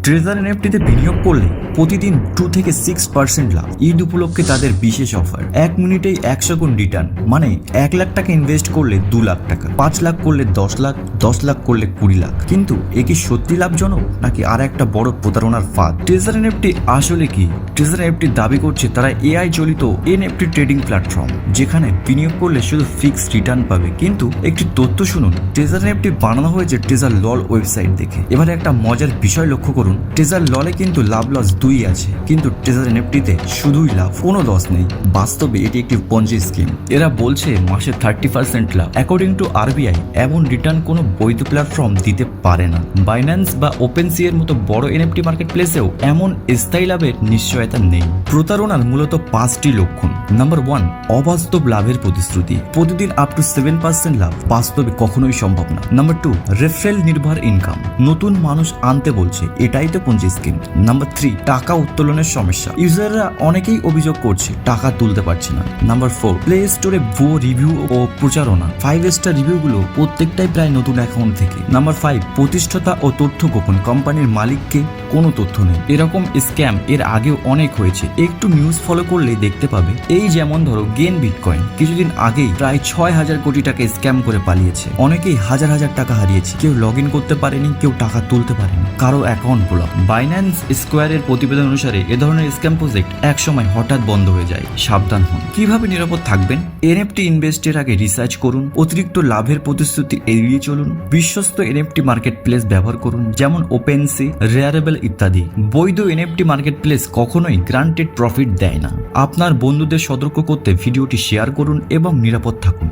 Treasure এনএফটিতে বিনিয়োগ করলে প্রতিদিন 2 থেকে 6% লাভ। ঈদ উপলক্ষে তাদের বিশেষ অফার, 1 মিনিটেই 100 গুণ রিটার্ন। মানে 1 লাখ টাকা ইনভেস্ট করলে 2 লাখ টাকা, 5 লাখ করলে 10 লাখ, 10 লাখ করলে 20 লাখ। কিন্তু এ কি সত্যি লাভজনক নাকি আর একটা বড় প্রতারণার ফাঁদ? ট্রেজার এনএফটি আসলে কি? ট্রেজার এনএফটি দাবি করছে তারা এআই চালিত এনএফটি ট্রেডিং প্ল্যাটফর্ম, যেখানে বিনিয়োগ করলে শুধু ফিক্সড রিটার্ন পাবে। কিন্তু একটি তথ্য শুনুন, ট্রেজার এনএফটি বানানো হয়েছে ট্রেজার লল ওয়েবসাইট দেখে। এবারে একটা মজার বিষয় লক্ষ্য করুন, ট্রেজার ললে কিন্তু লাভ লস দুই আছে, কিন্তু ট্রেজার এনএফটিতে শুধুই লাভ, কোনো লস নেই। বাস্তবে এটি একটি পঞ্জি স্কিম। এরা বলছে মাসে 30% লাভ। অ্যাকর্ডিং টু আরবিআই এমন রিটার্ন কোনো বৈধ প্ল্যাটফর্ম দিতে পারে না। বাইন্যান্স বা ওপেনসি এর মতো বড় এনএফটি মার্কেট প্লেসেও এমন স্থায়ী লাভের নিশ্চয়তা নেই। প্রতারণার মূলত 5টি লক্ষণ। নাম্বার 1, অবাস্তব লাভের প্রতিশ্রুতি। প্রতিদিন আপ টু 7% লাভ বাস্তবে কখনোই সম্ভব না। নাম্বার 2, রেফারেল নির্ভর ইনকাম। নতুন মানুষ আনতে বলছে, এটাই তো পঞ্জি স্কিম। নাম্বার 3, টাকা উত্তোলনের সমস্যা। ইউজাররা অনেকেই অভিযোগ করছে টাকা তুলতে পারছে না। নাম্বার 4, প্লে স্টোরে ভুয়ো রিভিউ ও প্রচারণা। 5 স্টার রিভিউগুলো প্রত্যেকটাই প্রায় নতুন অ্যাকাউন্ট থেকে। নাম্বার 5, প্রতিষ্ঠাতা ও তথ্য গোপন। কোম্পানির মালিককে কোনো তথ্য নেই। এরকম স্ক্যাম এর আগেও অনেক হয়েছে, একটু নিউজ ফলো করলেই দেখতে পাবে। এই যেমন ধরো গেন বিটকয়েন, কিছুদিন আগেই প্রায় 6,000 কোটি টাকা স্ক্যাম করে পালিয়েছে। অনেকেই হাজার হাজার টাকা হারিয়েছে, কেউ লগ ইন করতে পারেনি, কেউ টাকা তুলতে পারেনি, কারো অ্যাকাউন্ট ব্লক। বাইন্যান্স স্কোয়ারের প্রতিবেদন অনুসারে এ ধরনের স্ক্যাম প্রজেক্ট একসময় হঠাৎ বন্ধ হয়ে যায়। সাবধান হন। কিভাবে নিরাপদ থাকবেন? এনএফটি ইনভেস্টের আগে রিসার্চ করুন, অতিরিক্ত লাভের প্রতিশ্রুতি এড়িয়ে চলুন, বিশ্বস্ত এনএফটি মার্কেট প্লেস ব্যবহার করুন, যেমন ওপেনসি, রেয়ারেবল ইত্যাদি। বৈধ এনএফটি মার্কেট প্লেস কখনোই গ্রান্টেড প্রফিট দেয় না। আপনার বন্ধুদের সতর্ক করতে ভিডিওটি শেয়ার করুন এবং নিরাপদ থাকুন।